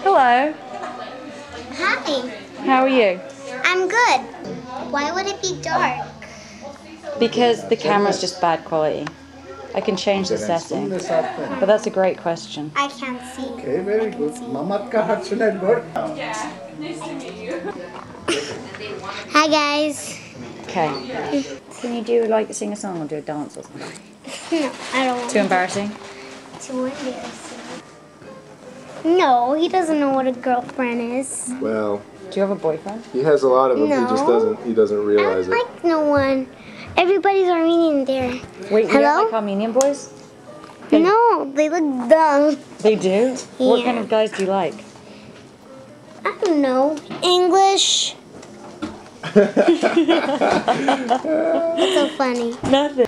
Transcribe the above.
Hello. Hi. How are you? I'm good. Why would it be dark? Because the camera's just bad quality. I can change the setting. But that's a great question. I can't see. Okay, very good. Mamat ka hatsunan good. Hi guys. Okay. Can you do like sing a song or do a dance or something? No, I don't want Too embarrassing? Too embarrassing. No, he doesn't know what a girlfriend is. Well, Do you have a boyfriend? he has a lot of them. No. He just doesn't I realize don't it. like no one. Everybody's Armenian there. Wait, you Hello? don't like Armenian boys? No, they look dumb. They do? What Yeah. kind of guys do you like? I don't know. English. What's so funny? Nothing.